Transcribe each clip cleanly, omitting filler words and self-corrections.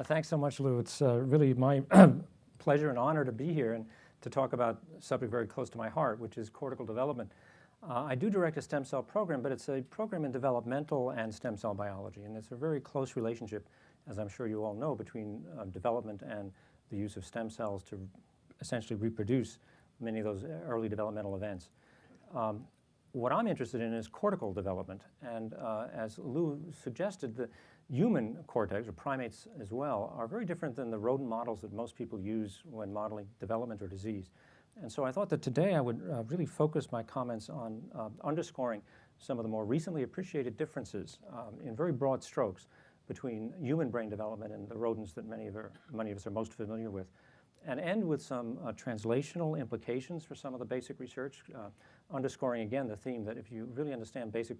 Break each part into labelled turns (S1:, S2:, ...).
S1: Thanks so much, Lou. It's really my pleasure and honor to be here and to talk about a subject very close to my heart, which is cortical development. I do direct a stem cell program, but it's a program in developmental and stem cell biology, and it's a very close relationship, as I'm sure you all know, between development and the use of stem cells to essentially reproduce many of those early developmental events. What I'm interested in is cortical development, and as Lou suggested, the human cortex, or primates as well, are very different than the rodent models that most people use when modeling development or disease. And so I thought that today I would really focus my comments on underscoring some of the more recently appreciated differences in very broad strokes between human brain development and the rodents that many of us are most familiar with, and end with some translational implications for some of the basic research, underscoring again the theme that if you really understand basic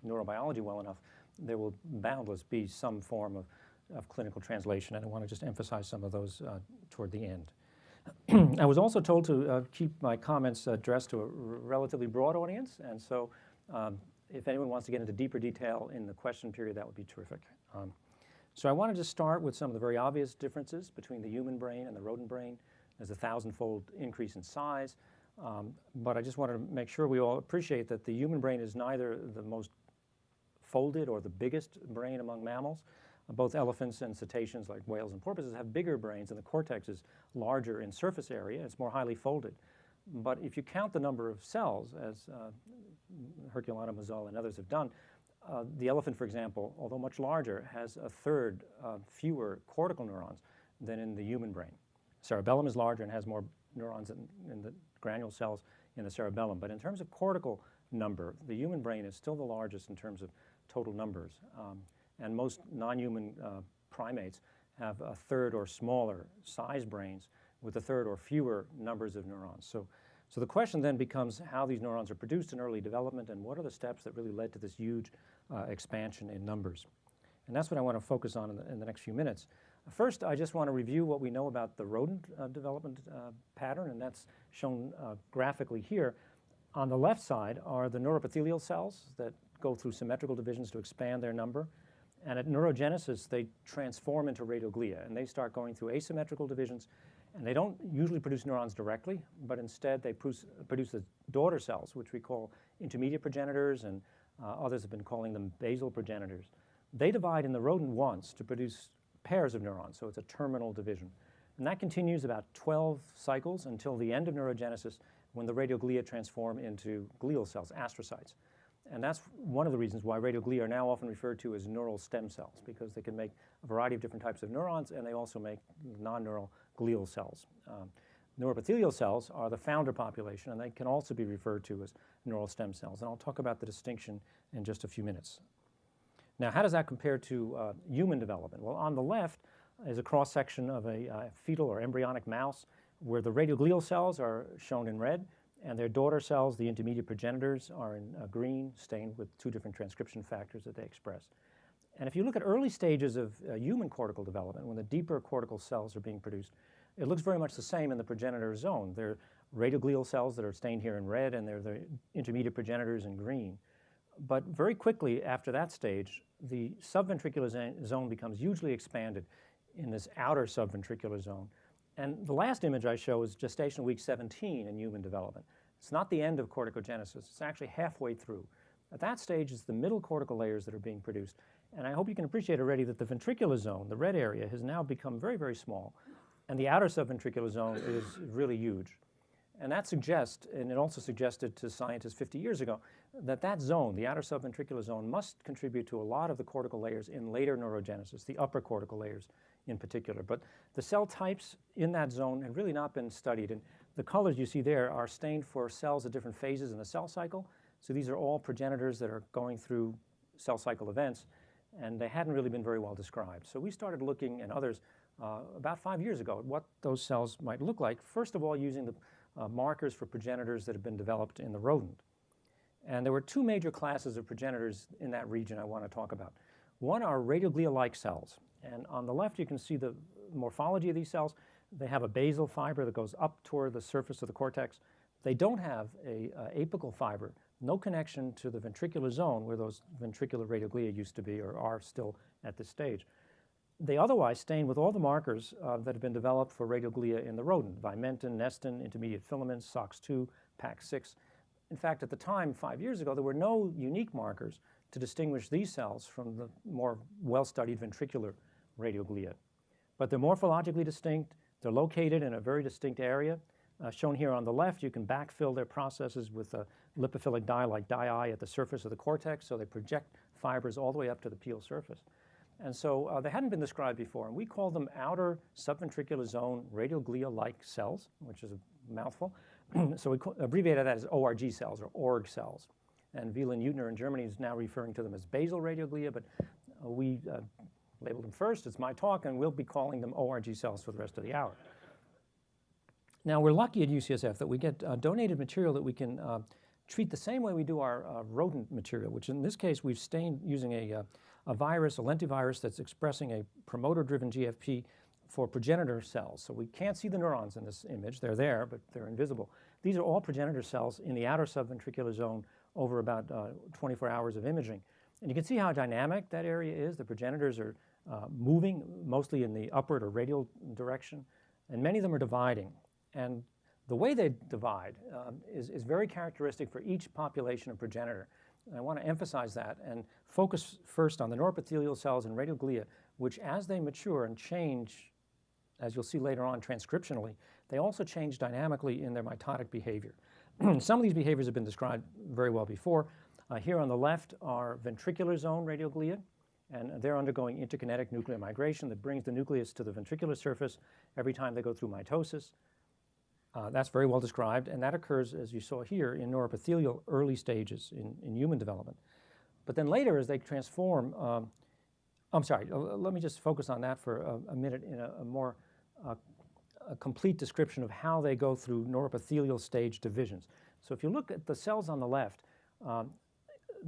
S1: neurobiology well enough, there will boundless be some form of clinical translation, and I want to just emphasize some of those toward the end. I was also told to keep my comments addressed to a relatively broad audience, and so if anyone wants to get into deeper detail in the question period, that would be terrific. So I wanted to start with some of the very obvious differences between the human brain and the rodent brain. There's a 1,000-fold increase in size, but I just wanted to make sure we all appreciate that the human brain is neither the most folded or the biggest brain among mammals. Both elephants and cetaceans like whales and porpoises have bigger brains, and the cortex is larger in surface area. It's more highly folded. But if you count the number of cells, as Herculano, Mazzol, and others have done, the elephant, for example, although much larger, has a third fewer cortical neurons than in the human brain. Cerebellum is larger and has more neurons in the granule cells in the cerebellum. But in terms of cortical number, the human brain is still the largest in terms of total numbers. And most non-human primates have a third or smaller size brains with a third or fewer numbers of neurons. So the question then becomes how these neurons are produced in early development and what are the steps that really led to this huge expansion in numbers. And that's what I want to focus on in the next few minutes. First, I just want to review what we know about the rodent development pattern, and that's shown graphically here. On the left side are the neuroepithelial cells that go through symmetrical divisions to expand their number. And at neurogenesis, they transform into radioglia, and they start going through asymmetrical divisions. And they don't usually produce neurons directly, but instead they produce the daughter cells, which we call intermediate progenitors, and others have been calling them basal progenitors. They divide in the rodent once to produce pairs of neurons, so it's a terminal division. And that continues about 12 cycles until the end of neurogenesis, when the radioglia transform into glial cells, astrocytes. And that's one of the reasons why radioglia are now often referred to as neural stem cells, because they can make a variety of different types of neurons, and they also make non-neural glial cells. Neuroepithelial cells are the founder population, and they can also be referred to as neural stem cells. And I'll talk about the distinction in just a few minutes. Now, how does that compare to human development? Well, on the left is a cross-section of a fetal or embryonic mouse where the radioglial cells are shown in red, and their daughter cells, the intermediate progenitors, are in green, stained with two different transcription factors that they express. And if you look at early stages of human cortical development, when the deeper cortical cells are being produced, it looks very much the same in the progenitor zone. They're radioglial cells that are stained here in red, and they're the intermediate progenitors in green. But very quickly after that stage, the subventricular zone becomes hugely expanded in this outer subventricular zone. And the last image I show is gestation week 17 in human development. It's not the end of corticogenesis. It's actually halfway through. At that stage, it's the middle cortical layers that are being produced. And I hope you can appreciate already that the ventricular zone, the red area, has now become very, very small. And the outer subventricular zone is really huge. And that suggests, and it also suggested to scientists 50 years ago, that that zone, the outer subventricular zone, must contribute to a lot of the cortical layers in later neurogenesis, the upper cortical layers in particular. But the cell types in that zone have really not been studied. And the colors you see there are stained for cells at different phases in the cell cycle. So these are all progenitors that are going through cell cycle events, and they hadn't really been very well described. So we started looking, and others, about 5 years ago, at what those cells might look like, first of all using the markers for progenitors that have been developed in the rodent. And there were two major classes of progenitors in that region I want to talk about. One are radioglia-like cells. And on the left, you can see the morphology of these cells. They have a basal fiber that goes up toward the surface of the cortex. They don't have a apical fiber, no connection to the ventricular zone where those ventricular radioglia used to be or are still at this stage. they otherwise stain with all the markers that have been developed for radioglia in the rodent: vimentin, nestin, intermediate filaments, SOX2, PAX6. In fact, at the time, 5 years ago, there were no unique markers to distinguish these cells from the more well-studied ventricular radioglia. But they're morphologically distinct. They're located in a very distinct area. Shown here on the left, you can backfill their processes with a lipophilic dye like dye at the surface of the cortex, so they project fibers all the way up to the peel surface. And so they hadn't been described before, and we call them outer subventricular zone radioglia-like cells, which is a mouthful. So we abbreviated that as ORG cells, or ORG cells. And Wieland Eutner in Germany is now referring to them as basal radioglia, but we labeled them first. It's my talk, and we'll be calling them ORG cells for the rest of the hour. Now, we're lucky at UCSF that we get donated material that we can treat the same way we do our rodent material, which in this case we've stained using a virus, a lentivirus that's expressing a promoter-driven GFP for progenitor cells. So we can't see the neurons in this image. They're there, but they're invisible. These are all progenitor cells in the outer subventricular zone over about 24 hours of imaging. And you can see how dynamic that area is. The progenitors are moving, mostly in the upward or radial direction, and many of them are dividing. And the way they divide is very characteristic for each population of progenitor. And I want to emphasize that and focus first on the neuroepithelial cells and radioglia, which as they mature and change, as you'll see later on transcriptionally, they also change dynamically in their mitotic behavior. Some of these behaviors have been described very well before. Here on the left are ventricular zone radioglia, and they're undergoing interkinetic nuclear migration that brings the nucleus to the ventricular surface every time they go through mitosis. That's very well described, and that occurs, as you saw here, in neuroepithelial early stages in human development. But then later, as they transform, let me just focus on that for a minute in a more complete description of how they go through neuroepithelial stage divisions. So if you look at the cells on the left,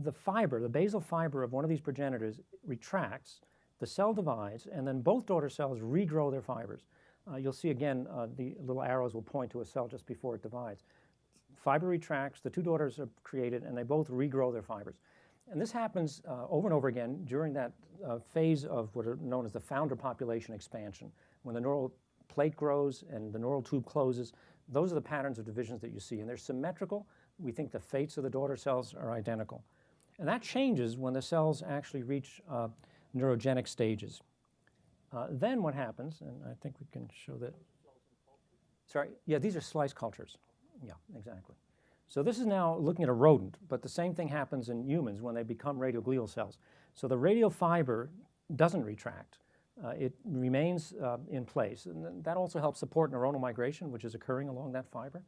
S1: the fiber, the basal fiber of one of these progenitors retracts, the cell divides, and then both daughter cells regrow their fibers. You'll see again, the little arrows will point to a cell just before it divides. Fiber retracts, the two daughters are created, and they both regrow their fibers. And this happens over and over again during that phase of what are known as the founder population expansion. When the neural plate grows and the neural tube closes, those are the patterns of divisions that you see. And they're symmetrical. We think the fates of the daughter cells are identical. And that changes when the cells actually reach neurogenic stages. Then what happens, and I think we can show that. Sorry, yeah, these are slice cultures. Yeah, exactly. So this is now looking at a rodent, but the same thing happens in humans when they become radioglial cells. So the radial fiber doesn't retract. It remains in place. And that also helps support neuronal migration, which is occurring along that fiber.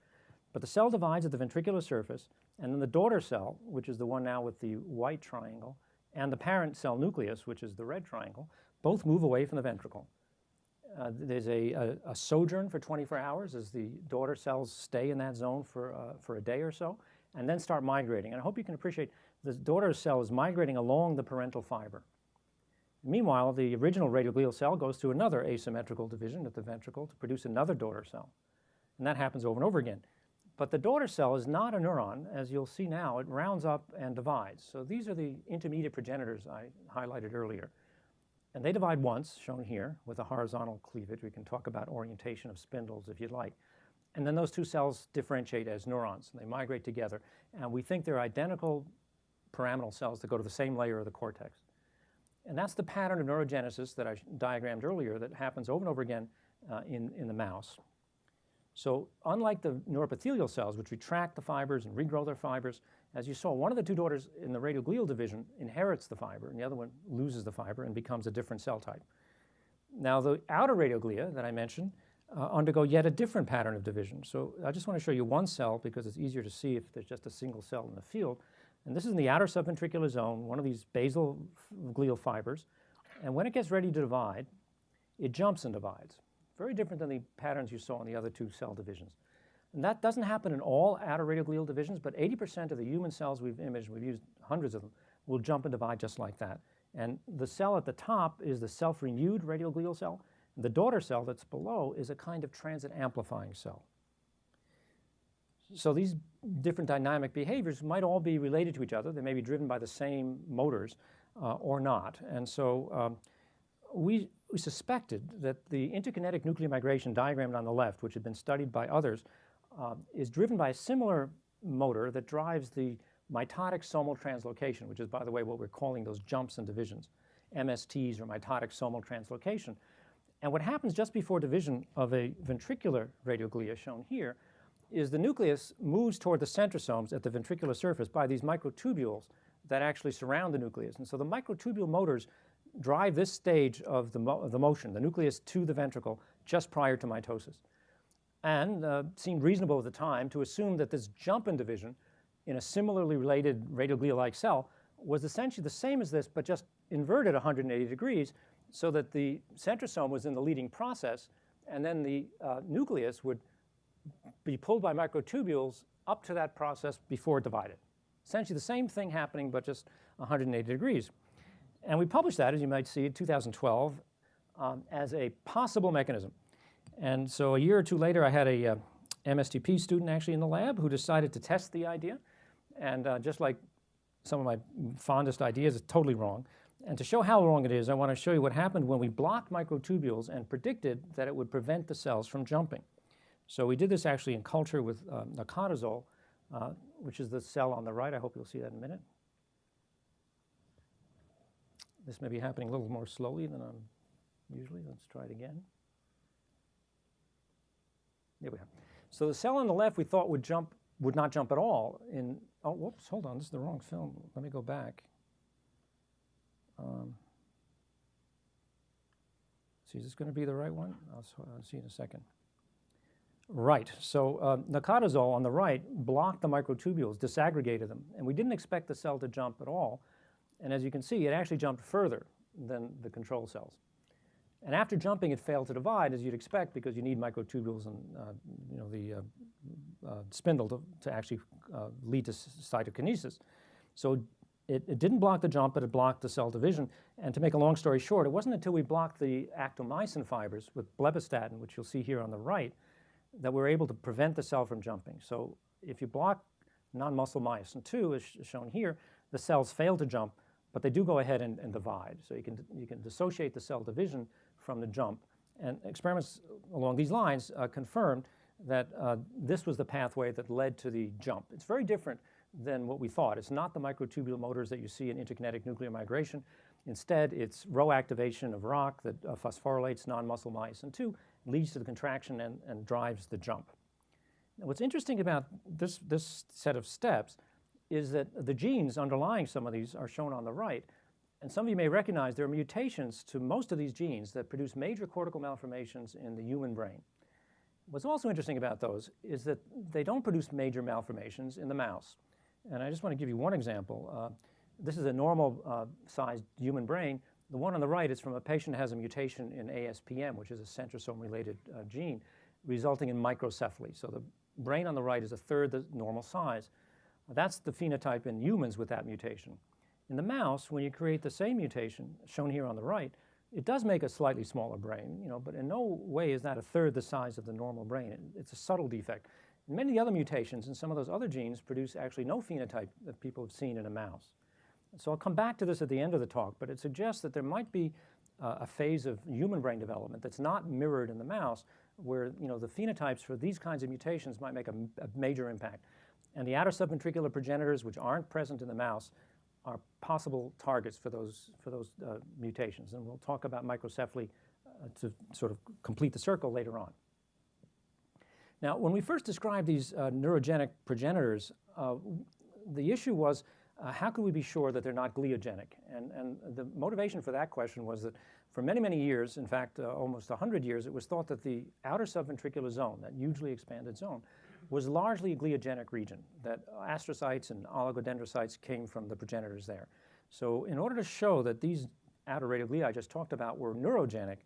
S1: But the cell divides at the ventricular surface, and then the daughter cell, which is the one now with the white triangle, and the parent cell nucleus, which is the red triangle, both move away from the ventricle. There's a sojourn for 24 hours as the daughter cells stay in that zone for a day or so, and then start migrating. And I hope you can appreciate the daughter cell is migrating along the parental fiber. Meanwhile, the original radioglial cell goes through another asymmetrical division at the ventricle to produce another daughter cell. And that happens over and over again. But the daughter cell is not a neuron. As you'll see now, it rounds up and divides. So these are the intermediate progenitors I highlighted earlier. And they divide once, shown here, with a horizontal cleavage. We can talk about orientation of spindles if you'd like. And then those two cells differentiate as neurons. And they migrate together. And we think they're identical pyramidal cells that go to the same layer of the cortex. And that's the pattern of neurogenesis that I diagrammed earlier that happens over and over again in the mouse. So unlike the neuroepithelial cells, which retract the fibers and regrow their fibers, as you saw, one of the two daughters in the radioglial division inherits the fiber, and the other one loses the fiber and becomes a different cell type. Now, the outer radioglia that I mentioned undergo yet a different pattern of division. So I just want to show you one cell because it's easier to see if there's just a single cell in the field. And this is in the outer subventricular zone, one of these basal glial fibers. And when it gets ready to divide, it jumps and divides. Very different than the patterns you saw in the other two cell divisions. And that doesn't happen in all outer radioglial divisions, but 80% of the human cells we've imaged, we've used hundreds of them, will jump and divide just like that. And the cell at the top is the self-renewed radioglial cell. And the daughter cell that's below is a kind of transit amplifying cell. So these different dynamic behaviors might all be related to each other. They may be driven by the same motors or not. And so we we suspected that the interkinetic nuclear migration diagrammed on the left, which had been studied by others, is driven by a similar motor that drives the mitotic somal translocation, which is, by the way, what we're calling those jumps and divisions, MSTs, or mitotic somal translocation. And what happens just before division of a ventricular radioglia, shown here, is the nucleus moves toward the centrosomes at the ventricular surface by these microtubules that actually surround the nucleus. And so the microtubule motors drive this stage of the motion, the nucleus to the ventricle, just prior to mitosis. And seemed reasonable at the time to assume that this jump in division in a similarly related radioglia-like cell was essentially the same as this, but just inverted 180 degrees, so that the centrosome was in the leading process, and then the nucleus would be pulled by microtubules up to that process before it divided. Essentially the same thing happening, but just 180 degrees. And we published that, as you might see, in 2012 as a possible mechanism. And so a year or two later, I had a MSTP student actually in the lab who decided to test the idea. And just like some of my fondest ideas, it's totally wrong. And to show how wrong it is, I want to show you what happened when we blocked microtubules and predicted that it would prevent the cells from jumping. So we did this actually in culture with nacatazole, which is the cell on the right. I hope you'll see that in a minute. This may be happening a little more slowly than I'm usually. Let's try it again. There we are. So the cell on the left we thought would not jump at all. Oh, whoops, hold on, this is the wrong film. Let me go back. See, is this going to be the right one? I'll see in a second. Right, so nacatazole on the right blocked the microtubules, disaggregated them, and we didn't expect the cell to jump at all. And as you can see, it actually jumped further than the control cells. And after jumping, it failed to divide, as you'd expect, because you need microtubules and the spindle to actually lead to cytokinesis. So it didn't block the jump, but it blocked the cell division. And to make a long story short, it wasn't until we blocked the actomycin fibers with blebistatin, which you'll see here on the right, that we were able to prevent the cell from jumping. So if you block non-muscle myosin 2, as shown here, the cells fail to jump, but they do go ahead and divide. So you can dissociate the cell division from the jump. And experiments along these lines confirmed that this was the pathway that led to the jump. It's very different than what we thought. It's not the microtubule motors that you see in interkinetic nuclear migration. Instead, it's Rho activation of ROCK that phosphorylates non-muscle myosin 2, leads to the contraction and drives the jump. Now, what's interesting about this set of steps is that the genes underlying some of these are shown on the right. And some of you may recognize there are mutations to most of these genes that produce major cortical malformations in the human brain. What's also interesting about those is that they don't produce major malformations in the mouse. And I just want to give you one example. This is a normal sized human brain. The one on the right is from a patient who has a mutation in ASPM, which is a centrosome-related gene, resulting in microcephaly. So the brain on the right is a third the normal size. That's the phenotype in humans with that mutation. In the mouse, when you create the same mutation, shown here on the right, it does make a slightly smaller brain, but in no way is that a third the size of the normal brain. It's a subtle defect. And many of the other mutations in some of those other genes produce actually no phenotype that people have seen in a mouse. So I'll come back to this at the end of the talk, but it suggests that there might be a phase of human brain development that's not mirrored in the mouse, where the phenotypes for these kinds of mutations might make a major impact. And the outer subventricular progenitors, which aren't present in the mouse, are possible targets for those mutations. And we'll talk about microcephaly to sort of complete the circle later on. Now, when we first described these neurogenic progenitors, the issue was how could we be sure that they're not gliogenic? And the motivation for that question was that for many, many years, in fact, almost 100 years, it was thought that the outer subventricular zone, that hugely expanded zone, was largely a gliogenic region, that astrocytes and oligodendrocytes came from the progenitors there. So in order to show that these outer radiogliae I just talked about were neurogenic,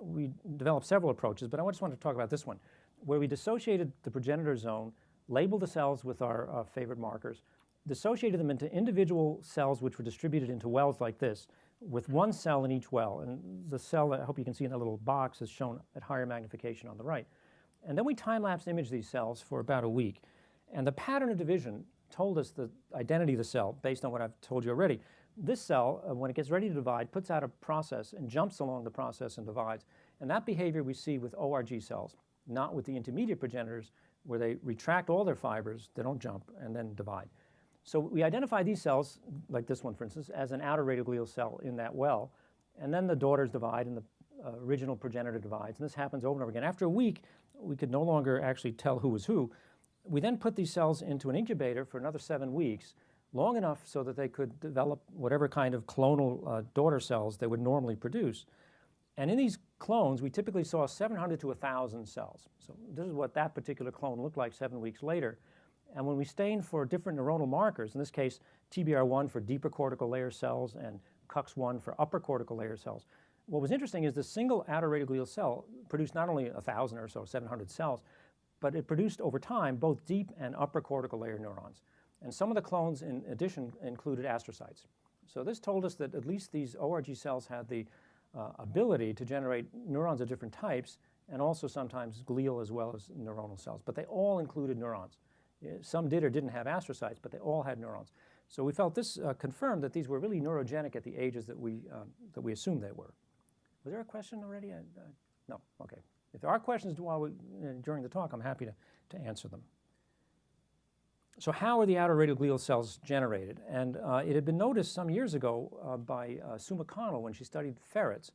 S1: we developed several approaches, but I just want to talk about this one, where we dissociated the progenitor zone, labeled the cells with our favorite markers, dissociated them into individual cells which were distributed into wells like this, with one cell in each well. And the cell, I hope you can see in that little box, is shown at higher magnification on the right. And then we time-lapse imaged these cells for about a week. And the pattern of division told us the identity of the cell based on what I've told you already. This cell, when it gets ready to divide, puts out a process and jumps along the process and divides. And that behavior we see with ORG cells, not with the intermediate progenitors, where they retract all their fibers, they don't jump, and then divide. So we identify these cells, like this one, for instance, as an outer radioglial cell in that well, and then the daughters divide and the original progenitor divides, and this happens over and over again. After a week, we could no longer actually tell who was who. We then put these cells into an incubator for another 7 weeks, long enough so that they could develop whatever kind of clonal daughter cells they would normally produce. And in these clones, we typically saw 700 to 1,000 cells. So this is what that particular clone looked like 7 weeks later. And when we stained for different neuronal markers, in this case, TBR1 for deeper cortical layer cells and CUX1 for upper cortical layer cells, what was interesting is the single outer radioglial cell produced not only 1,000 or so, 700 cells, but it produced over time both deep and upper cortical layer neurons. And some of the clones, in addition, included astrocytes. So this told us that at least these ORG cells had the ability to generate neurons of different types, and also sometimes glial as well as neuronal cells. But they all included neurons. Some did or didn't have astrocytes, but they all had neurons. So we felt this confirmed that these were really neurogenic at the ages that we assumed they were. Was there a question already? No, okay. If there are questions during the talk, I'm happy to answer them. So how are the outer radioglial cells generated? And it had been noticed some years ago by Sue McConnell when she studied ferrets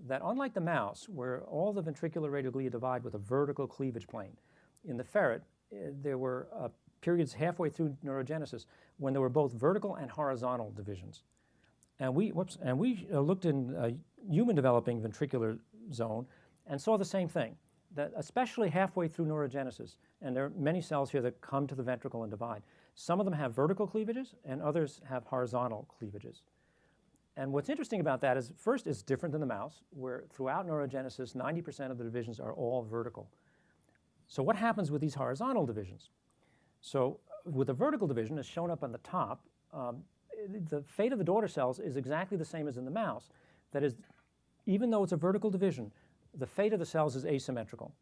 S1: that unlike the mouse, where all the ventricular radioglia divide with a vertical cleavage plane, in the ferret, there were periods halfway through neurogenesis when there were both vertical and horizontal divisions. And we looked in human developing ventricular zone and saw the same thing, that especially halfway through neurogenesis, and there are many cells here that come to the ventricle and divide. Some of them have vertical cleavages and others have horizontal cleavages. And what's interesting about that is, first, it's different than the mouse, where throughout neurogenesis, 90% of the divisions are all vertical. So what happens with these horizontal divisions? So with the vertical division, as shown up on the top, the fate of the daughter cells is exactly the same as in the mouse. That is, even though it's a vertical division, the fate of the cells is asymmetrical.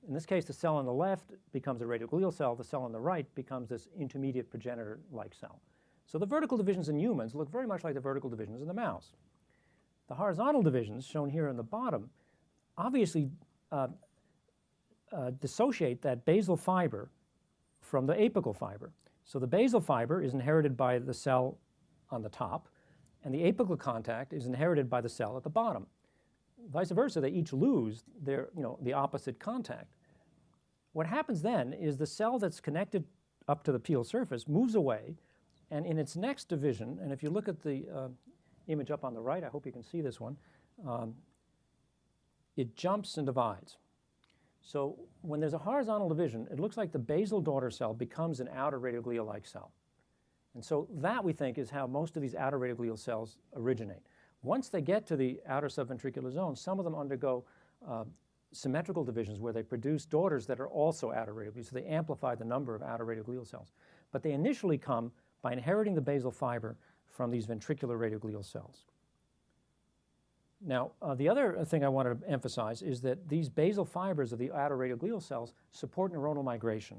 S1: In this case, the cell on the left becomes a radioglial cell. The cell on the right becomes this intermediate progenitor-like cell. So the vertical divisions in humans look very much like the vertical divisions in the mouse. The horizontal divisions, shown here on the bottom, obviously dissociate that basal fiber from the apical fiber. So the basal fiber is inherited by the cell on the top, and the apical contact is inherited by the cell at the bottom. Vice versa, they each lose the opposite contact. What happens then is the cell that's connected up to the peel surface moves away, and in its next division, and if you look at the image up on the right, I hope you can see this one, it jumps and divides. So when there's a horizontal division, it looks like the basal daughter cell becomes an outer radioglial-like cell. And so that, we think, is how most of these outer radioglial cells originate. Once they get to the outer subventricular zone, some of them undergo symmetrical divisions where they produce daughters that are also outer radioglial, so they amplify the number of outer radioglial cells. But they initially come by inheriting the basal fiber from these ventricular radioglial cells. Now, the other thing I wanted to emphasize is that these basal fibers of the outer radioglial cells support neuronal migration.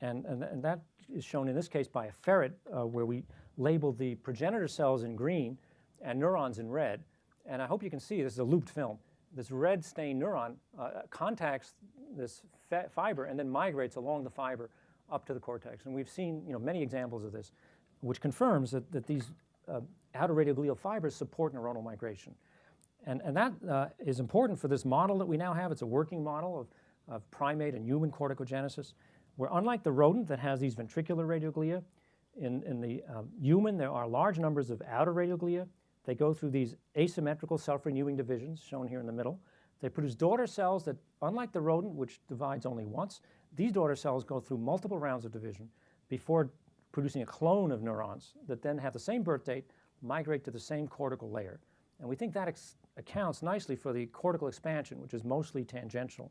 S1: And that is shown in this case by a ferret where we labeled the progenitor cells in green and neurons in red. And I hope you can see this is a looped film. This red stained neuron contacts this fiber and then migrates along the fiber up to the cortex. And we've seen many examples of this, which confirms that these outer radioglial fibers support neuronal migration. And that is important for this model that we now have. It's a working model of primate and human corticogenesis, where unlike the rodent that has these ventricular radioglia, in the human there are large numbers of outer radioglia. They go through these asymmetrical self-renewing divisions, shown here in the middle. They produce daughter cells that, unlike the rodent, which divides only once, these daughter cells go through multiple rounds of division before producing a clone of neurons that then have the same birth date, migrate to the same cortical layer. And we think that accounts nicely for the cortical expansion, which is mostly tangential.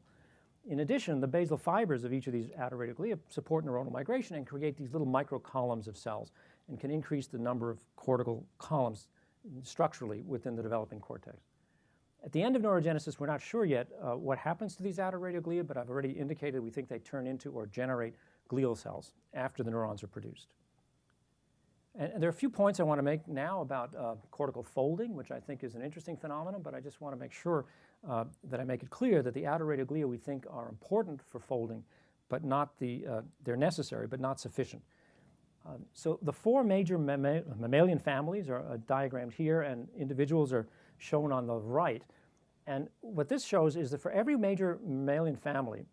S1: In addition, the basal fibers of each of these outer radioglia support neuronal migration and create these little microcolumns of cells and can increase the number of cortical columns structurally within the developing cortex. At the end of neurogenesis, we're not sure yet what happens to these outer radioglia, but I've already indicated we think they turn into or generate glial cells after the neurons are produced. And there are a few points I want to make now about cortical folding, which I think is an interesting phenomenon, but I just want to make sure that I make it clear that the outer radioglia we think are important for folding, but not they're necessary, but not sufficient. So the four major mammalian families are diagrammed here, and individuals are shown on the right. And what this shows is that for every major mammalian family,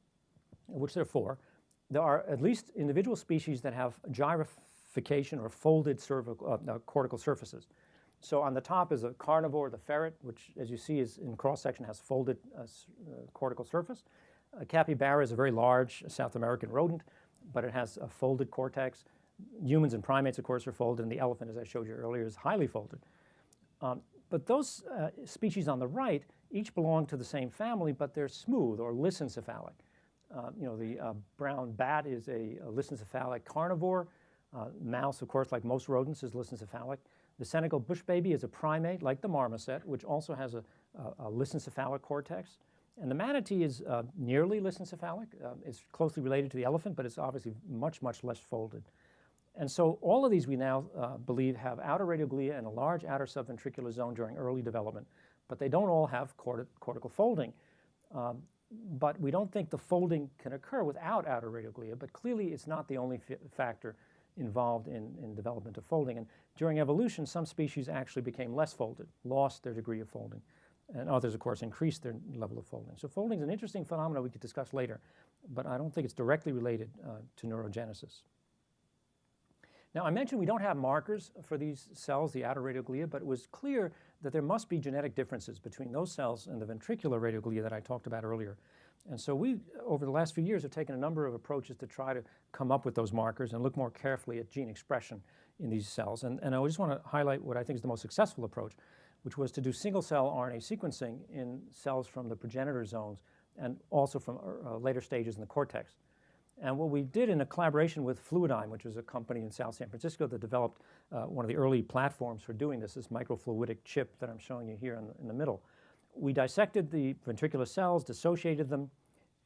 S1: which there are four, there are at least individual species that have gyrification or folded cortical surfaces. So on the top is a carnivore, the ferret, which, as you see, is in cross-section has folded cortical surface. A capybara is a very large South American rodent, but it has a folded cortex. Humans and primates, of course, are folded, and the elephant, as I showed you earlier, is highly folded. But those species on the right each belong to the same family, but they're smooth or lissencephalic. The brown bat is a lissencephalic carnivore. Mouse, of course, like most rodents, is lissencephalic. The Senegal bush baby is a primate, like the marmoset, which also has a lissencephalic cortex. And the manatee is nearly lissencephalic. It's closely related to the elephant, but it's obviously much, much less folded. And so all of these we now believe have outer radioglia and a large outer subventricular zone during early development, but they don't all have cortical folding. But we don't think the folding can occur without outer radioglia, but clearly it's not the only factor involved in development of folding. And during evolution, some species actually became less folded, lost their degree of folding, and others, of course, increased their level of folding. So folding is an interesting phenomenon we could discuss later, but I don't think it's directly related to neurogenesis. Now, I mentioned we don't have markers for these cells, the outer radioglia, but it was clear that there must be genetic differences between those cells and the ventricular radioglia that I talked about earlier. And so we, over the last few years, have taken a number of approaches to try to come up with those markers and look more carefully at gene expression in these cells. And I just want to highlight what I think is the most successful approach, which was to do single-cell RNA sequencing in cells from the progenitor zones and also from later stages in the cortex. And what we did in a collaboration with Fluidigm, which was a company in South San Francisco that developed one of the early platforms for doing this microfluidic chip that I'm showing you here in the middle. We dissected the ventricular cells, dissociated them,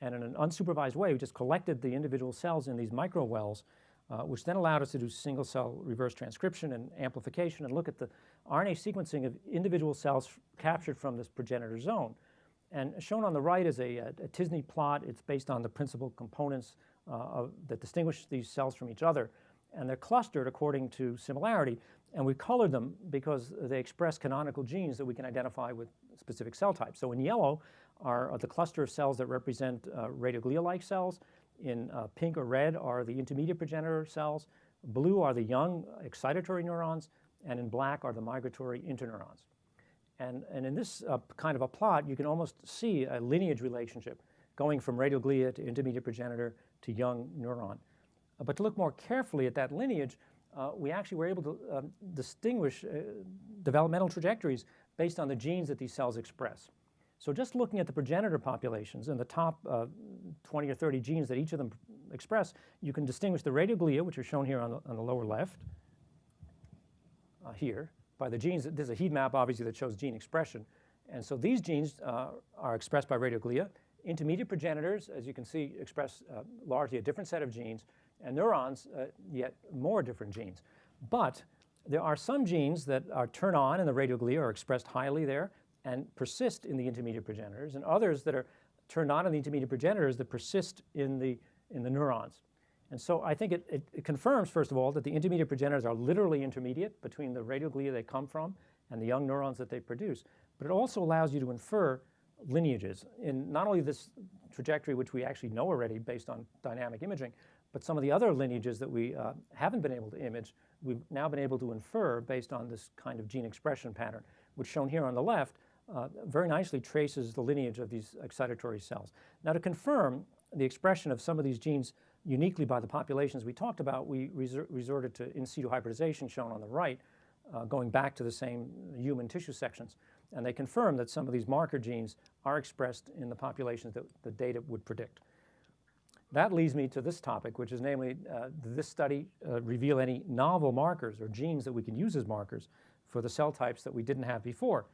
S1: and in an unsupervised way, we just collected the individual cells in these microwells, which then allowed us to do single-cell reverse transcription and amplification and look at the RNA sequencing of individual cells captured from this progenitor zone. And shown on the right is a Tisney plot. It's based on the principal components that distinguish these cells from each other, and they're clustered according to similarity, and we colored them because they express canonical genes that we can identify with specific cell types. So in yellow are the cluster of cells that represent radioglia-like cells. In pink or red are the intermediate progenitor cells. Blue are the young excitatory neurons, and in black are the migratory interneurons. And in this kind of a plot, you can almost see a lineage relationship going from radioglia to intermediate progenitor to young neuron. But to look more carefully at that lineage, we actually were able to distinguish developmental trajectories based on the genes that these cells express. So just looking at the progenitor populations and the top 20 or 30 genes that each of them express, you can distinguish the radioglia, which are shown here on the lower left, here, by the genes. There's a heat map, obviously, that shows gene expression. And so these genes are expressed by radioglia. Intermediate progenitors, as you can see, express largely a different set of genes, and neurons, yet more different genes. But there are some genes that are turned on in the radioglia, are expressed highly there, and persist in the intermediate progenitors, and others that are turned on in the intermediate progenitors that persist in the neurons. And so I think it confirms, first of all, that the intermediate progenitors are literally intermediate between the radioglia they come from and the young neurons that they produce. But it also allows you to infer lineages in not only this trajectory, which we actually know already based on dynamic imaging, but some of the other lineages that we haven't been able to image, we've now been able to infer based on this kind of gene expression pattern, which shown here on the left very nicely traces the lineage of these excitatory cells. Now, to confirm the expression of some of these genes uniquely by the populations we talked about, we resorted to in situ hybridization, shown on the right, going back to the same human tissue sections. And they confirm that some of these marker genes are expressed in the populations that the data would predict. That leads me to this topic, which is namely, did this study reveal any novel markers or genes that we can use as markers for the cell types that we didn't have before?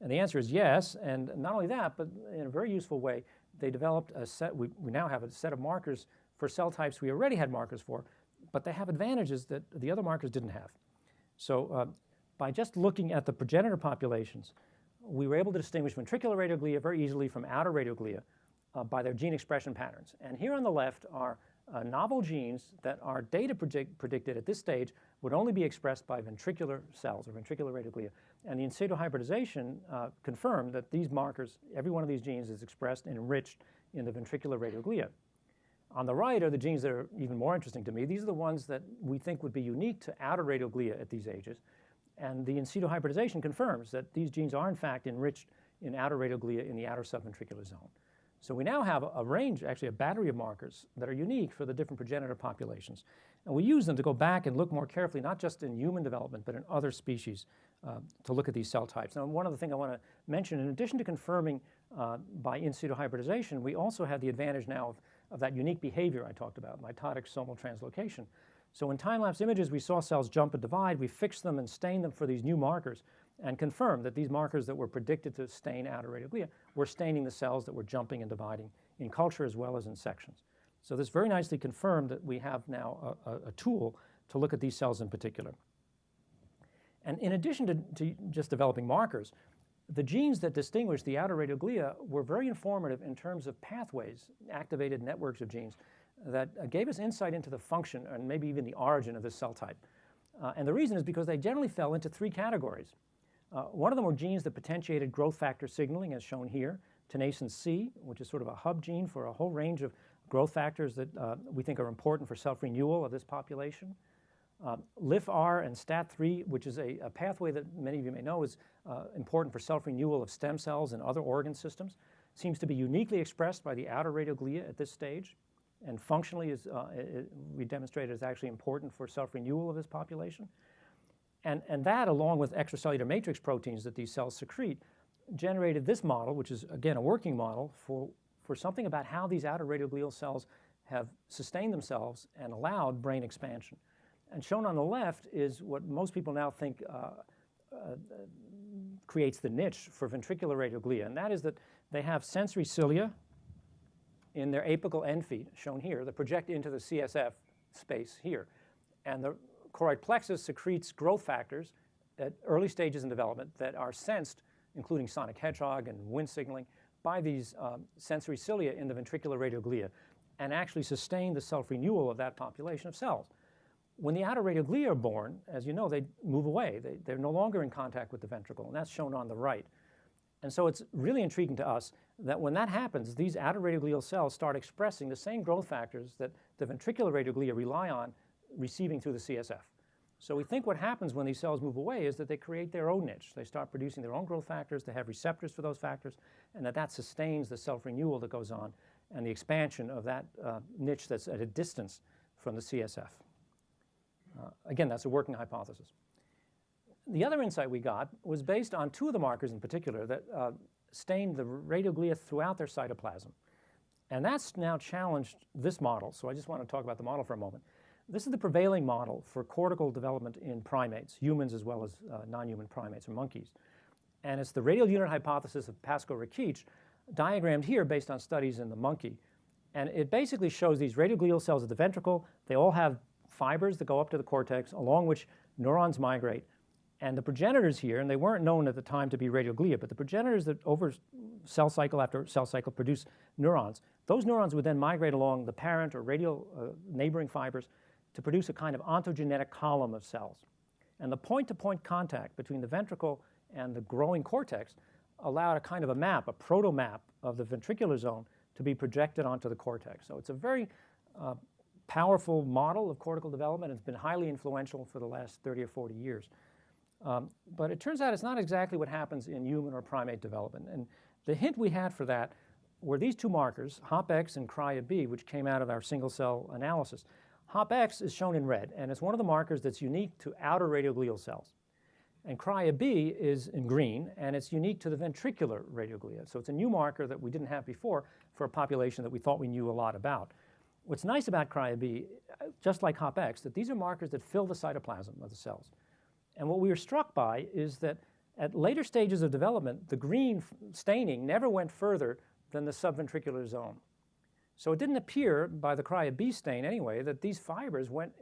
S1: And the answer is yes, and not only that, but in a very useful way, they developed a set, we now have a set of markers for cell types we already had markers for, but they have advantages that the other markers didn't have. So by just looking at the progenitor populations, we were able to distinguish ventricular radioglia very easily from outer radioglia by their gene expression patterns. And here on the left are novel genes that our data predicted at this stage would only be expressed by ventricular cells or ventricular radioglia. And the in situ hybridization confirmed that these markers, every one of these genes is expressed and enriched in the ventricular radioglia. On the right are the genes that are even more interesting to me. These are the ones that we think would be unique to outer radioglia at these ages. And the in situ hybridization confirms that these genes are in fact enriched in outer radioglia in the outer subventricular zone. So we now have a range, actually a battery of markers that are unique for the different progenitor populations. And we use them to go back and look more carefully, not just in human development, but in other species to look at these cell types. Now, one other thing I want to mention, in addition to confirming by in situ hybridization, we also have the advantage now of that unique behavior I talked about, mitotic somal translocation. So in time-lapse images, we saw cells jump and divide. We fixed them and stained them for these new markers and confirmed that these markers that were predicted to stain outer radioglia were staining the cells that were jumping and dividing in culture as well as in sections. So this very nicely confirmed that we have now a tool to look at these cells in particular. And in addition to just developing markers, the genes that distinguish the outer radioglia were very informative in terms of pathways, activated networks of genes that gave us insight into the function and maybe even the origin of this cell type. And the reason is because they generally fell into three categories. One of them were genes that potentiated growth factor signaling, as shown here, tenascin C, which is sort of a hub gene for a whole range of growth factors that we think are important for self-renewal of this population. LIFR and STAT3, which is a pathway that many of you may know is important for self-renewal of stem cells and other organ systems, seems to be uniquely expressed by the outer radioglia at this stage, and functionally we demonstrated is actually important for self-renewal of this population. And that, along with extracellular matrix proteins that these cells secrete, generated this model, which is, again, a working model for something about how these outer radioglial cells have sustained themselves and allowed brain expansion. And shown on the left is what most people now think creates the niche for ventricular radioglia, and that is that they have sensory cilia in their apical end feet, shown here, that project into the CSF space here. And the choroid plexus secretes growth factors at early stages in development that are sensed, including sonic hedgehog and wind signaling, by these sensory cilia in the ventricular radioglia, and actually sustain the self-renewal of that population of cells. When the outer radioglia are born, as you know, they move away. They're no longer in contact with the ventricle, and that's shown on the right. And so it's really intriguing to us that when that happens, these outer radioglial cells start expressing the same growth factors that the ventricular radioglia rely on receiving through the CSF. So we think what happens when these cells move away is that they create their own niche. They start producing their own growth factors, they have receptors for those factors, and that sustains the self-renewal that goes on and the expansion of that niche that's at a distance from the CSF. Again, that's a working hypothesis. The other insight we got was based on two of the markers in particular that stained the radioglia throughout their cytoplasm. And that's now challenged this model. So I just want to talk about the model for a moment. This is the prevailing model for cortical development in primates, humans as well as non-human primates or monkeys. And it's the radial unit hypothesis of Pascoe-Rikic, diagrammed here based on studies in the monkey. And it basically shows these radioglial cells at the ventricle. They all have fibers that go up to the cortex, along which neurons migrate. And the progenitors here, and they weren't known at the time to be radioglia, but the progenitors that over cell cycle after cell cycle produce neurons, those neurons would then migrate along the parent or radial neighboring fibers to produce a kind of ontogenetic column of cells. And the point-to-point contact between the ventricle and the growing cortex allowed a kind of a map, a proto-map of the ventricular zone to be projected onto the cortex. So it's a very powerful model of cortical development. It's been highly influential for the last 30 or 40 years. But it turns out it's not exactly what happens in human or primate development. And the hint we had for that were these two markers, HOPX and CRIA-B, which came out of our single-cell analysis. HOPX is shown in red, and it's one of the markers that's unique to outer radioglial cells. And CRIA-B is in green, and it's unique to the ventricular radioglia. So it's a new marker that we didn't have before for a population that we thought we knew a lot about. What's nice about CRIA-B, just like HOPX, that these are markers that fill the cytoplasm of the cells. And what we were struck by is that at later stages of development, the green staining never went further than the subventricular zone. So it didn't appear by the CRIA-B stain anyway that these fibers went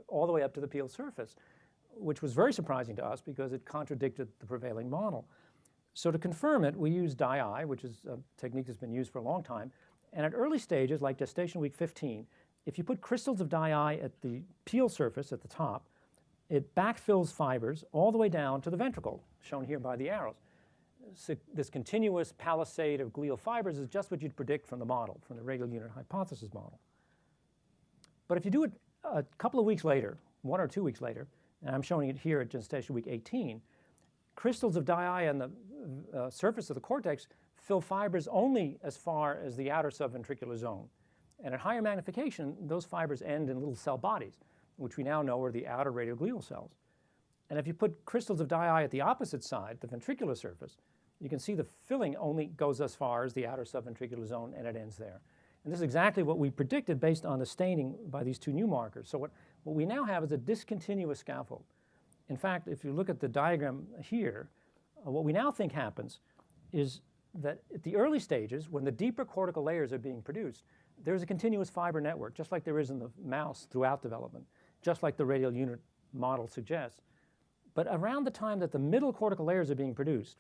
S1: all the way up to the peel surface. which was very surprising to us because it contradicted the prevailing model. So to confirm it, we used dye-eye, which is a technique that's been used for a long time. And at early stages, like gestation week 15, if you put crystals of dye-eye at the peel surface at the top, it backfills fibers all the way down to the ventricle, shown here by the arrows. So this continuous palisade of glial fibers is just what you'd predict from the model, from the radial unit hypothesis model. But if you do it a couple of weeks later, 1 or 2 weeks later, and I'm showing it here at gestation week 18, crystals of dye-eye on the surface of the cortex fill fibers only as far as the outer subventricular zone. And at higher magnification, those fibers end in little cell bodies, which we now know are the outer radioglial cells. And if you put crystals of dye-eye at the opposite side, the ventricular surface, you can see the filling only goes as far as the outer subventricular zone, and it ends there. And this is exactly what we predicted based on the staining by these two new markers. So what we now have is a discontinuous scaffold. In fact, if you look at the diagram here, what we now think happens is that at the early stages, when the deeper cortical layers are being produced, there's a continuous fiber network, just like there is in the mouse throughout development, just like the radial unit model suggests. But around the time that the middle cortical layers are being produced,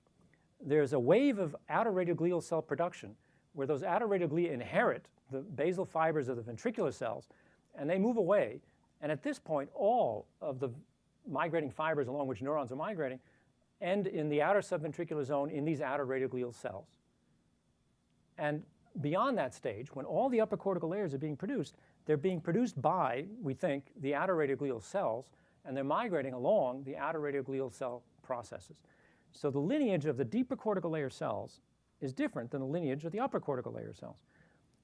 S1: there's a wave of outer radioglial cell production where those outer radioglia inherit the basal fibers of the ventricular cells, and they move away. And at this point, all of the migrating fibers along which neurons are migrating end in the outer subventricular zone in these outer radioglial cells. And beyond that stage, when all the upper cortical layers are being produced, they're being produced by, we think, the outer radioglial cells, and they're migrating along the outer radioglial cell processes. So the lineage of the deeper cortical layer cells is different than the lineage of the upper cortical layer cells.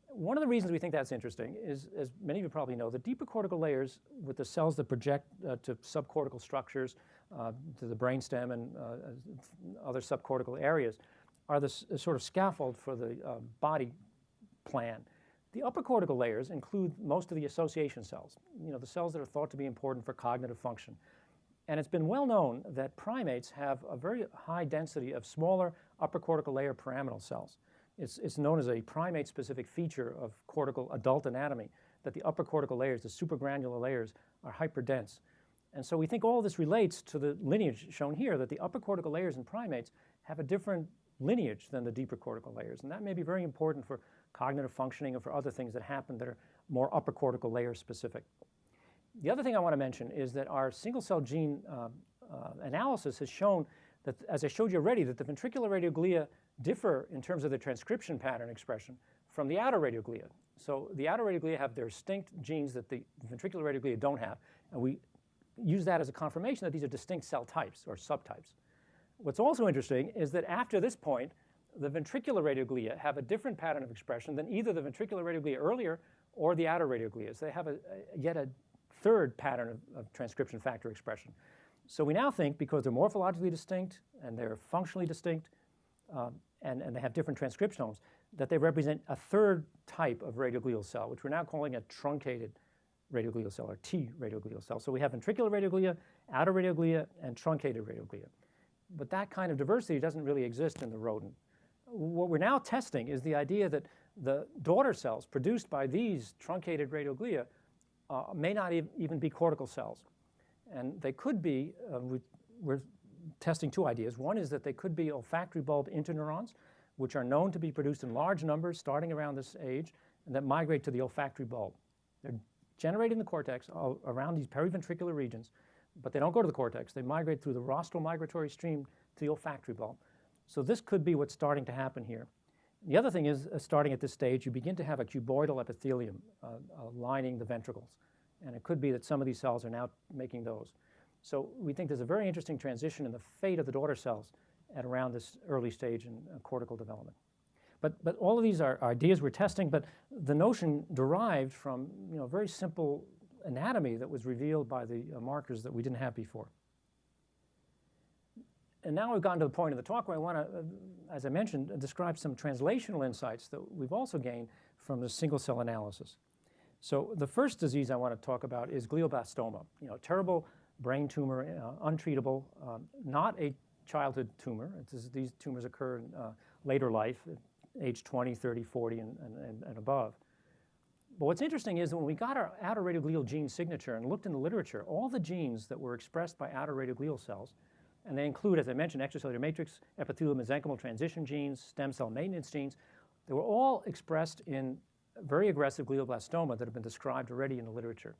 S1: One of the reasons we think that's interesting is, as many of you probably know, the deeper cortical layers with the cells that project to subcortical structures, to the brainstem and other subcortical areas, are the sort of scaffold for the body plan. The upper cortical layers include most of the association cells, the cells that are thought to be important for cognitive function. And it's been well known that primates have a very high density of smaller upper cortical layer pyramidal cells. It's known as a primate-specific feature of cortical adult anatomy that the upper cortical layers, the supragranular layers, are hyperdense. And so we think all this relates to the lineage shown here, that the upper cortical layers in primates have a different lineage than the deeper cortical layers. And that may be very important for cognitive functioning or for other things that happen that are more upper cortical layer specific. The other thing I want to mention is that our single-cell gene analysis has shown that, as I showed you already, that the ventricular radioglia differ in terms of the transcription pattern expression from the outer radioglia. So the outer radioglia have their distinct genes that the ventricular radioglia don't have, and we use that as a confirmation that these are distinct cell types or subtypes. What's also interesting is that after this point, the ventricular radioglia have a different pattern of expression than either the ventricular radioglia earlier or the outer radioglias. They have yet a third pattern of transcription factor expression. So we now think, because they're morphologically distinct and they're functionally distinct, and they have different transcriptomes, that they represent a third type of radioglial cell, which we're now calling a truncated radioglial cell, or T radioglial cell. So we have ventricular radioglia, outer radioglia, and truncated radioglia. But that kind of diversity doesn't really exist in the rodent. What we're now testing is the idea that the daughter cells produced by these truncated radioglia may not even be cortical cells. And they could be, we're testing two ideas. One is that they could be olfactory bulb interneurons, which are known to be produced in large numbers starting around this age, and that migrate to the olfactory bulb. They're generated in the cortex around these periventricular regions, but they don't go to the cortex. They migrate through the rostral migratory stream to the olfactory bulb. So this could be what's starting to happen here. The other thing is, starting at this stage, you begin to have a cuboidal epithelium lining the ventricles. And it could be that some of these cells are now making those. So we think there's a very interesting transition in the fate of the daughter cells at around this early stage in cortical development. But all of these are ideas we're testing, but the notion derived from very simple anatomy that was revealed by the markers that we didn't have before. And now we've gotten to the point of the talk where I want to, as I mentioned, describe some translational insights that we've also gained from the single-cell analysis. So the first disease I want to talk about is glioblastoma, a terrible brain tumor, untreatable, not a childhood tumor. These tumors occur in later life, at age 20, 30, 40, and above. But what's interesting is that when we got our outer radioglial gene signature and looked in the literature, all the genes that were expressed by outer radioglial cells, and they include, as I mentioned, extracellular matrix, epithelial mesenchymal transition genes, stem cell maintenance genes, they were all expressed in very aggressive glioblastoma that have been described already in the literature.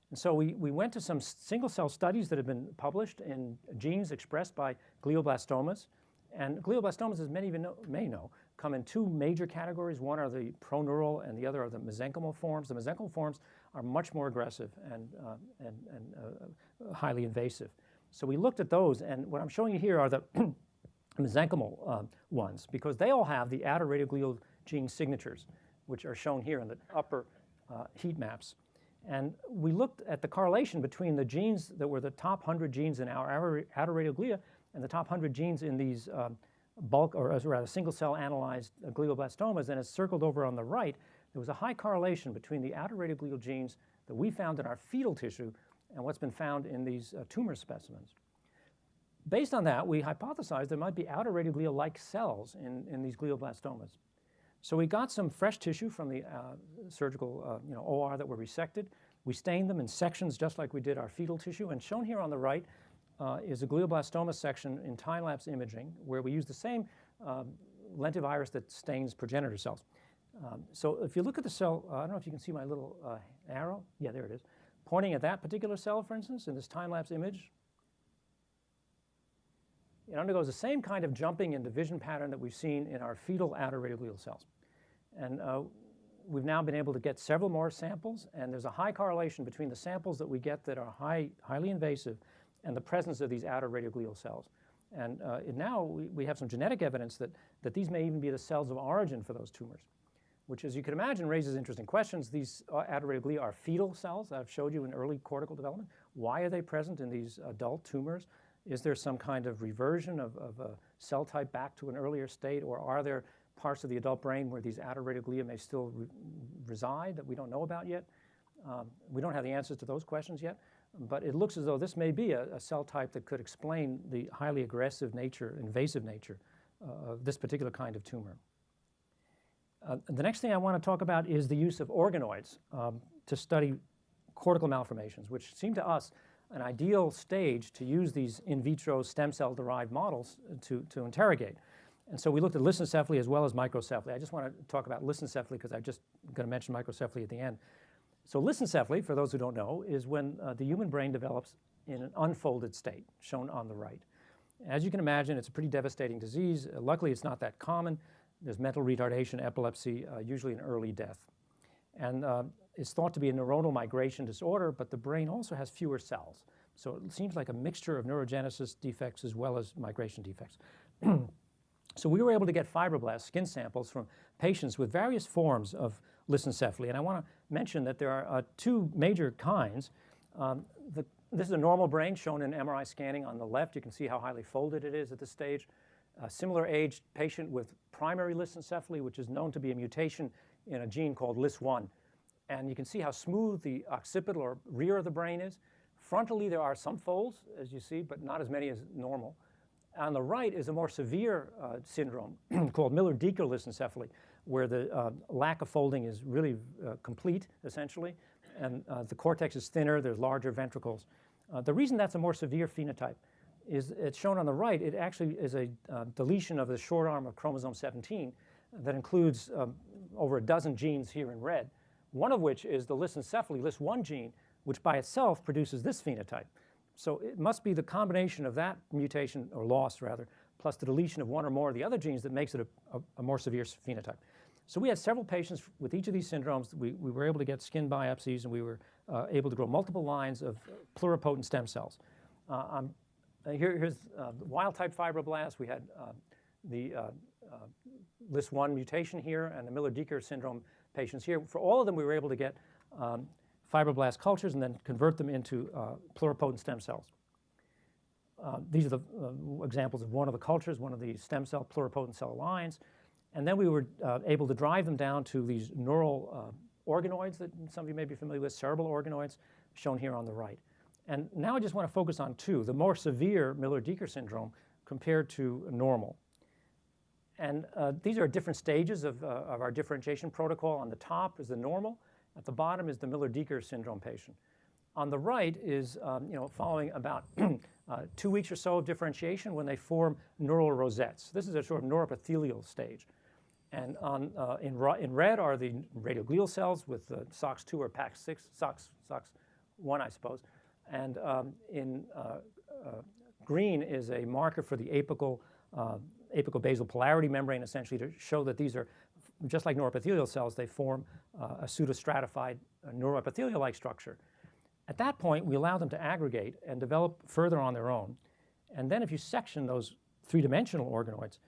S1: And so we went to some single-cell studies that have been published in genes expressed by glioblastomas. And glioblastomas, as many of you may know, come in two major categories. One are the proneural and the other are the mesenchymal forms. The mesenchymal forms are much more aggressive and highly invasive. So we looked at those, and what I'm showing you here are the mesenchymal ones, because they all have the outer radioglial gene signatures, which are shown here in the upper heat maps. And we looked at the correlation between the genes that were the top 100 genes in our outer radioglia and the top 100 genes in these bulk, or as rather single-cell analyzed glioblastomas, and it's circled over on the right. There was a high correlation between the outer radioglial genes that we found in our fetal tissue and what's been found in these tumor specimens. Based on that, we hypothesized there might be outer radioglial-like cells in these glioblastomas. So we got some fresh tissue from the surgical OR that were resected. We stained them in sections just like we did our fetal tissue, and shown here on the right is a glioblastoma section in time-lapse imaging where we use the same lentivirus that stains progenitor cells. So if you look at the cell, I don't know if you can see my little arrow. Yeah, there it is. Pointing at that particular cell, for instance, in this time-lapse image, it undergoes the same kind of jumping and division pattern that we've seen in our fetal outer radioglial cells. And we've now been able to get several more samples, and there's a high correlation between the samples that we get that are highly invasive and the presence of these outer radioglial cells. And now we have some genetic evidence that these may even be the cells of origin for those tumors, which, as you can imagine, raises interesting questions. These outer radioglial are fetal cells that I've showed you in early cortical development. Why are they present in these adult tumors? Is there some kind of reversion of a cell type back to an earlier state, or are there parts of the adult brain where these outer radioglia may still reside that we don't know about yet? We don't have the answers to those questions yet, but it looks as though this may be a cell type that could explain the highly aggressive nature, invasive nature of this particular kind of tumor. The next thing I want to talk about is the use of organoids to study cortical malformations, which seem to us an ideal stage to use these in vitro stem cell derived models to interrogate. And so we looked at lissencephaly as well as microcephaly. I just want to talk about lissencephaly because I'm just going to mention microcephaly at the end. So lissencephaly, for those who don't know, is when the human brain develops in an unfolded state, shown on the right. As you can imagine, it's a pretty devastating disease. Luckily, it's not that common. There's mental retardation, epilepsy, usually an early death. And it's thought to be a neuronal migration disorder, but the brain also has fewer cells. So it seems like a mixture of neurogenesis defects as well as migration defects. So we were able to get fibroblast skin samples from patients with various forms of lissencephaly. And I want to mention that there are two major kinds. This is a normal brain shown in MRI scanning on the left. You can see how highly folded it is at this stage. A similar aged patient with primary lissencephaly, which is known to be a mutation in a gene called LIS1. And you can see how smooth the occipital or rear of the brain is. Frontally, there are some folds, as you see, but not as many as normal. On the right is a more severe syndrome called Miller-Dieker lissencephaly, where the lack of folding is really complete, essentially, and the cortex is thinner, there's larger ventricles. The reason that's a more severe phenotype is it's shown on the right. It actually is a deletion of the short arm of chromosome 17 that includes over a dozen genes here in red, one of which is the lissencephaly, LIS1 gene, which by itself produces this phenotype. So it must be the combination of that mutation, or loss rather, plus the deletion of one or more of the other genes that makes it a more severe phenotype. So we had several patients with each of these syndromes. We were able to get skin biopsies, and we were able to grow multiple lines of pluripotent stem cells. Here's the wild-type fibroblasts. We had the LIS1 mutation here and the Miller-Dieker syndrome patients here. For all of them, we were able to get fibroblast cultures and then convert them into pluripotent stem cells. These are the examples of one of the cultures, one of the stem cell pluripotent cell lines. And then we were able to drive them down to these neural organoids that some of you may be familiar with, cerebral organoids, shown here on the right. And now I just want to focus on two, the more severe Miller-Dieker syndrome compared to normal. And these are different stages of our differentiation protocol. On the top is the normal. At the bottom is the Miller-Dieker syndrome patient. On the right is, following about 2 weeks or so of differentiation when they form neural rosettes. This is a sort of neuroepithelial stage. And in red are the radioglial cells with the SOX2 or PAX6, SOX1, I suppose. And in green is a marker for the apical basal polarity membrane, essentially to show that these are, just like neuroepithelial cells, they form a pseudostratified neuroepithelial-like structure. At that point, we allow them to aggregate and develop further on their own. And then if you section those three-dimensional organoids,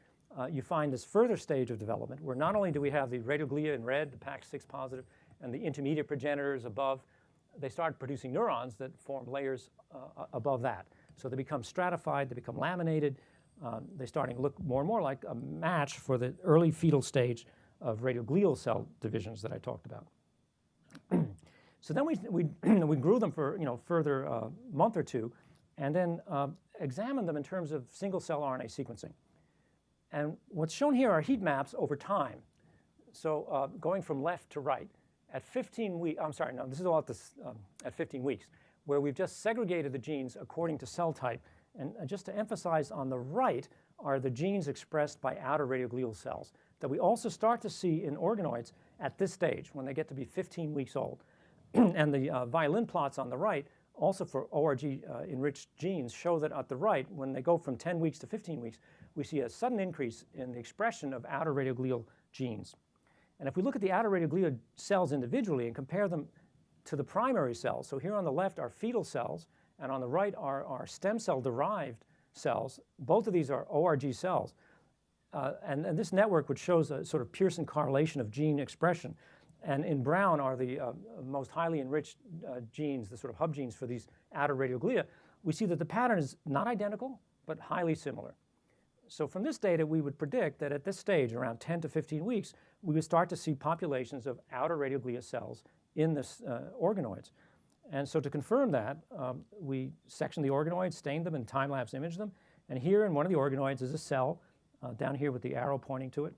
S1: you find this further stage of development where not only do we have the radioglia in red, the PAX6 positive, and the intermediate progenitors above, they start producing neurons that form layers above that. So they become stratified, they become laminated, they're starting to look more and more like a match for the early fetal stage of radioglial cell divisions that I talked about. So then we grew them for further month or two, and then examined them in terms of single-cell RNA sequencing. And what's shown here are heat maps over time. So going from left to right, at 15 weeks, I'm sorry, no, this is all at 15 weeks, where we've just segregated the genes according to cell type. And just to emphasize, on the right are the genes expressed by outer radioglial cells that we also start to see in organoids at this stage when they get to be 15 weeks old. And the violin plots on the right, also for ORG-enriched genes, show that at the right, when they go from 10 weeks to 15 weeks, we see a sudden increase in the expression of outer radioglial genes. And if we look at the outer radioglial cells individually and compare them to the primary cells, so here on the left are fetal cells, and on the right are stem cell-derived cells. Both of these are ORG cells. And this network, which shows a sort of Pearson correlation of gene expression, and in brown are the most highly enriched genes, the sort of hub genes for these outer radioglia, we see that the pattern is not identical, but highly similar. So from this data, we would predict that at this stage, around 10 to 15 weeks, we would start to see populations of outer radioglia cells in this organoids. And so to confirm that, we sectioned the organoids, stained them, and time-lapse imaged them. And here in one of the organoids is a cell, down here with the arrow pointing to it,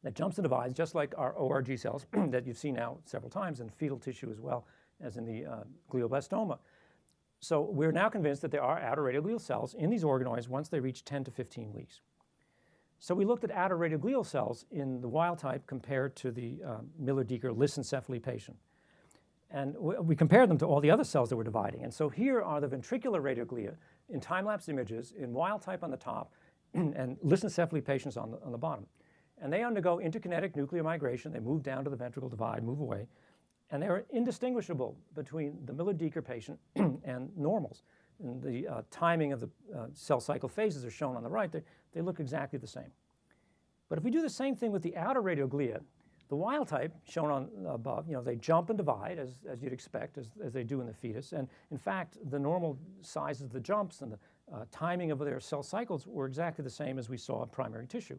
S1: that jumps and divides, just like our ORG cells that you've seen now several times in fetal tissue as well as in the glioblastoma. So we're now convinced that there are outer radioglial cells in these organoids once they reach 10 to 15 weeks. So we looked at outer radioglial cells in the wild type compared to the Miller-Dieker lissencephaly patient. And we compared them to all the other cells that were dividing. And so here are the ventricular radioglia in time-lapse images in wild type on the top and lissencephaly patients on the bottom. And they undergo interkinetic nuclear migration. They move down to the ventricle divide, move away. And they are indistinguishable between the Miller-Dieker patient and normals. And the timing of the cell cycle phases are shown on the right. They look exactly the same. But if we do the same thing with the outer radioglia, the wild type, shown on above, they jump and divide, as you'd expect, as they do in the fetus. And in fact, the normal sizes of the jumps and the timing of their cell cycles were exactly the same as we saw in primary tissue.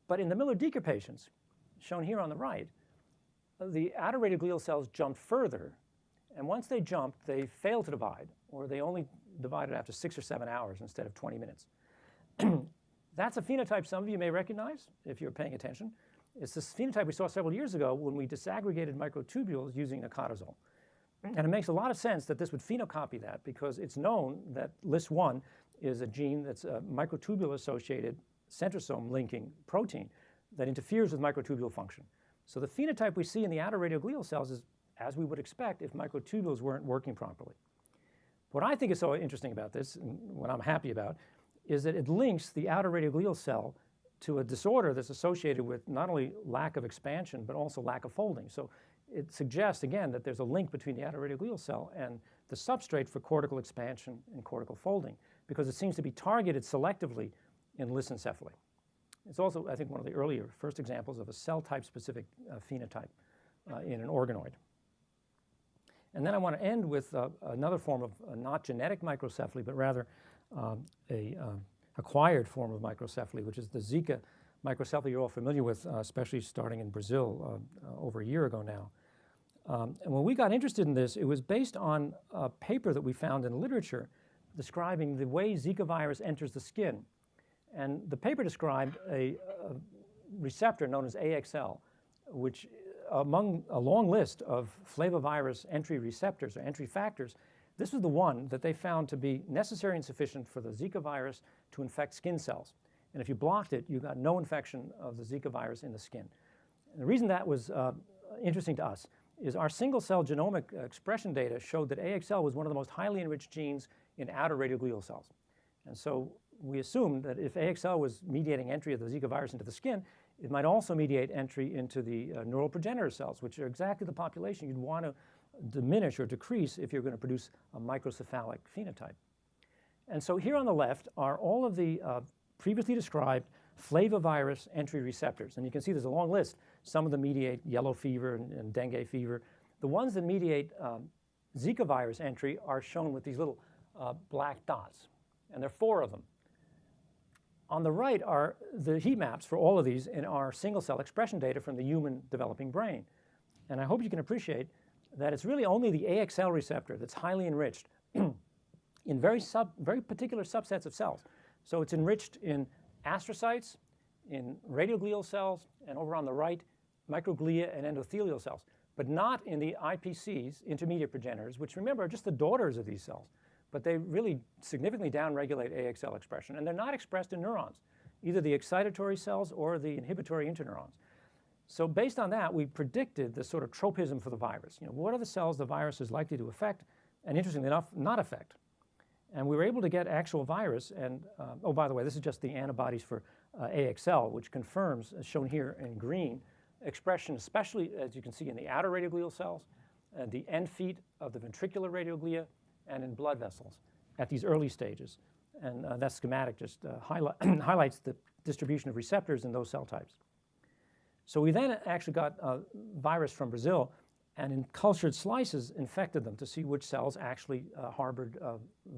S1: But in the Miller-Dieker patients, shown here on the right, the outer radioglial cells jumped further. And once they jumped, they failed to divide, or they only divided after 6 or 7 hours instead of 20 minutes. That's a phenotype some of you may recognize if you're paying attention. It's this phenotype we saw several years ago when we disaggregated microtubules using nacatazole. And it makes a lot of sense that this would phenocopy that because it's known that LIS1 is a gene that's a microtubule-associated centrosome linking protein that interferes with microtubule function. So the phenotype we see in the outer radioglial cells is as we would expect if microtubules weren't working properly. What I think is so interesting about this, and what I'm happy about, is that it links the outer radioglial cell to a disorder that's associated with not only lack of expansion, but also lack of folding. So it suggests, again, that there's a link between the outer radioglial cell and the substrate for cortical expansion and cortical folding, because it seems to be targeted selectively in lissencephaly. It's also, I think, one of the earlier first examples of a cell-type specific phenotype in an organoid. And then I want to end with another form of not genetic microcephaly, but rather a acquired form of microcephaly, which is the Zika microcephaly you're all familiar with, especially starting in Brazil over a year ago now. And when we got interested in this, it was based on a paper that we found in literature describing the way Zika virus enters the skin. And the paper described a receptor known as AXL, which among a long list of flavivirus entry receptors or entry factors, this was the one that they found to be necessary and sufficient for the Zika virus to infect skin cells. And if you blocked it, you got no infection of the Zika virus in the skin. And the reason that was interesting to us is our single-cell genomic expression data showed that AXL was one of the most highly enriched genes in outer radioglial cells. And so we assumed that if AXL was mediating entry of the Zika virus into the skin, it might also mediate entry into the neural progenitor cells, which are exactly the population you'd want to diminish or decrease if you're going to produce a microcephalic phenotype. And so here on the left are all of the previously described flavivirus entry receptors. And you can see there's a long list. Some of them mediate yellow fever and dengue fever. The ones that mediate Zika virus entry are shown with these little black dots. And there are 4 of them. On the right are the heat maps for all of these in our single-cell expression data from the human developing brain. And I hope you can appreciate that it's really only the AXL receptor that's highly enriched in very particular subsets of cells. So it's enriched in astrocytes, in radioglial cells, and over on the right, microglia and endothelial cells, but not in the IPCs, intermediate progenitors, which remember are just the daughters of these cells. But they really significantly downregulate AXL expression, and they're not expressed in neurons, either the excitatory cells or the inhibitory interneurons. So based on that, we predicted the sort of tropism for the virus. What are the cells the virus is likely to affect, and interestingly enough, not affect? And we were able to get actual virus, and oh, by the way, this is just the antibodies for AXL, which confirms, as shown here in green, expression, especially as you can see in the outer radioglial cells, the end feet of the ventricular radioglia, and in blood vessels at these early stages. And that schematic just highlights the distribution of receptors in those cell types. So we then actually got virus from Brazil, and in cultured slices infected them to see which cells actually harbored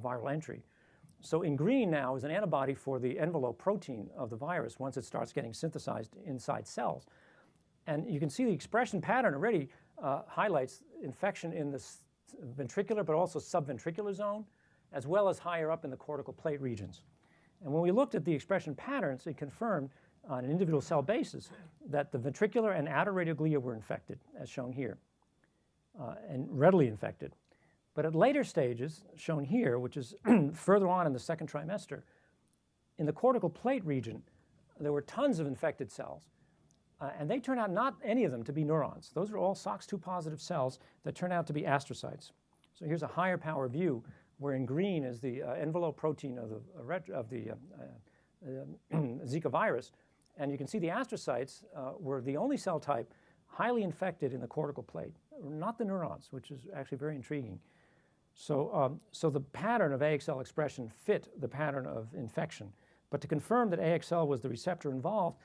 S1: viral entry. So in green now is an antibody for the envelope protein of the virus once it starts getting synthesized inside cells. And you can see the expression pattern already highlights infection in the ventricular but also subventricular zone, as well as higher up in the cortical plate regions. And when we looked at the expression patterns, it confirmed on an individual cell basis that the ventricular and outer radioglia were infected, as shown here, and readily infected. But at later stages, shown here, which is further on in the second trimester, in the cortical plate region, there were tons of infected cells. And they turn out not any of them to be neurons. Those are all SOX2 positive cells that turn out to be astrocytes. So here's a higher power view where in green is the envelope protein of the Zika virus. And you can see the astrocytes were the only cell type highly infected in the cortical plate, not the neurons, which is actually very intriguing. So, so the pattern of AXL expression fit the pattern of infection. But to confirm that AXL was the receptor involved,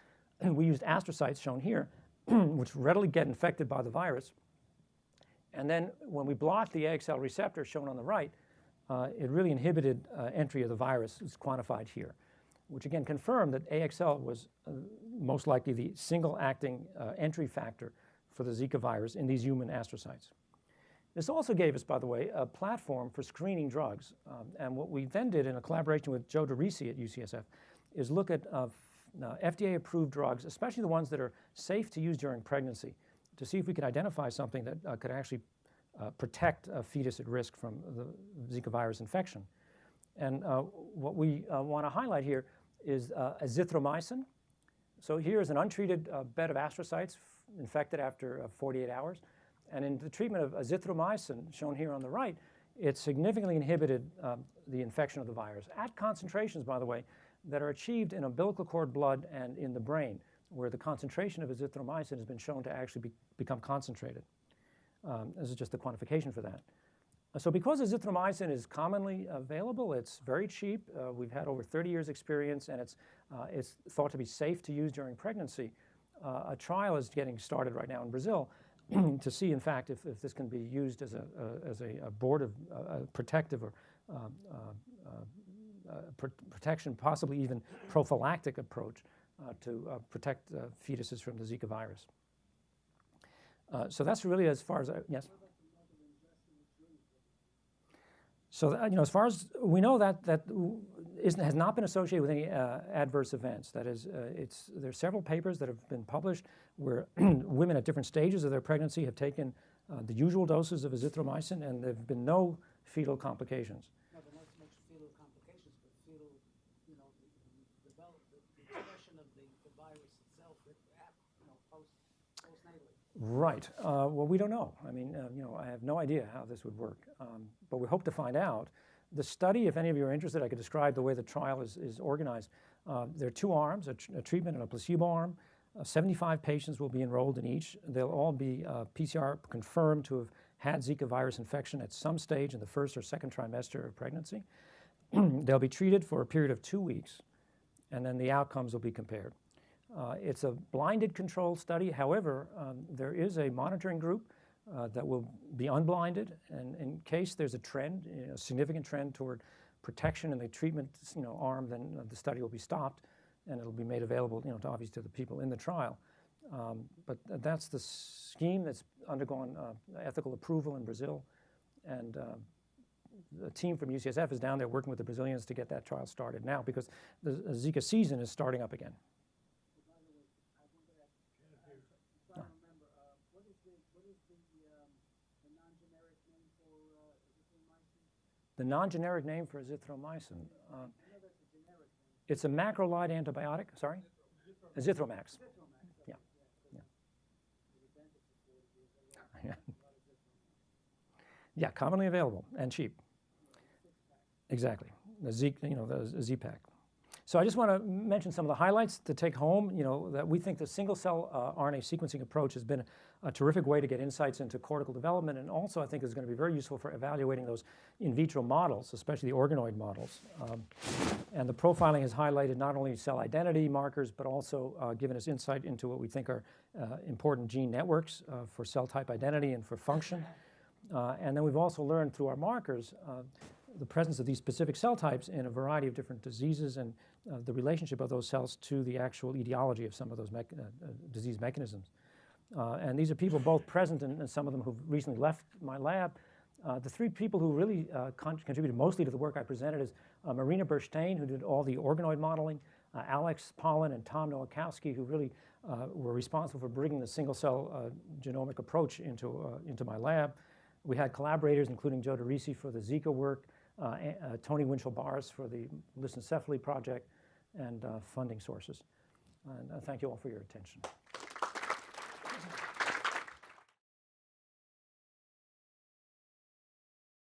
S1: we used astrocytes, shown here, which readily get infected by the virus. And then when we blocked the AXL receptor, shown on the right, it really inhibited entry of the virus, as quantified here, which again confirmed that AXL was most likely the single-acting entry factor for the Zika virus in these human astrocytes. This also gave us, by the way, a platform for screening drugs. And what we then did in a collaboration with Joe DeRisi at UCSF is look at FDA-approved drugs, especially the ones that are safe to use during pregnancy, to see if we could identify something that could actually protect a fetus at risk from the Zika virus infection. And what we want to highlight here is azithromycin. So here is an untreated bed of astrocytes infected after 48 hours. And in the treatment of azithromycin, shown here on the right, it significantly inhibited the infection of the virus at concentrations, by the way, that are achieved in umbilical cord blood and in the brain, where the concentration of azithromycin has been shown to actually become concentrated. This is just the quantification for that. So because azithromycin is commonly available, it's very cheap. We've had over 30 years experience, and it's thought to be safe to use during pregnancy. A trial is getting started right now in Brazil to see, in fact, if this can be used as a abortive, protective or protection, possibly even prophylactic approach to protect fetuses from the Zika virus. So that's really as far as yes. So as far as we know, that has not been associated with any adverse events. That is, there are several papers that have been published where women at different stages of their pregnancy have taken the usual doses of azithromycin, and there have been no fetal complications.
S2: No, but not so much fetal complications, but fetal, you know, the expression of the virus itself, postnatally.
S1: Right. Well, we don't know. I mean, you know, I have no idea how this would work, but we hope to find out. The study, if any of you are interested, I could describe the way the trial is organized. There are two arms, a treatment and a placebo arm. 75 patients will be enrolled in each. They'll all be PCR confirmed to have had Zika virus infection at some stage in the first or second trimester of pregnancy. They'll be treated for a period of 2 weeks, and then the outcomes will be compared. It's a blinded controlled study. However, there is a monitoring group that will be unblinded, and in case there's a trend, a significant trend toward protection in the treatment, arm, then the study will be stopped, and it'll be made available, to obviously to the people in the trial. But that's the scheme that's undergone ethical approval in Brazil, and the team from UCSF is down there working with the Brazilians to get that trial started now, because the Zika season is starting up again. The non-generic name for azithromycin. It's a macrolide antibiotic. Sorry? Azithromax. Yeah. Yeah. Yeah, commonly available and cheap. Exactly. The Z-Pack. So I just want to mention some of the highlights to take home, that we think the single-cell RNA sequencing approach has been a terrific way to get insights into cortical development, and also I think is going to be very useful for evaluating those in vitro models, especially the organoid models. And the profiling has highlighted not only cell identity markers, but also given us insight into what we think are important gene networks for cell type identity and for function. And then we've also learned through our markers the presence of these specific cell types in a variety of different diseases, and the relationship of those cells to the actual etiology of some of those disease mechanisms. And these are people both present and some of them who've recently left my lab. The three people who really contributed mostly to the work I presented is Marina Burstein, who did all the organoid modeling, Alex Pollan and Tom Nowakowski, who really were responsible for bringing the single-cell genomic approach into my lab. We had collaborators, including Joe DeRisi for the Zika work, Tony Winchell-Barrs for the Lissencephaly project, and funding sources. And thank you all for your attention.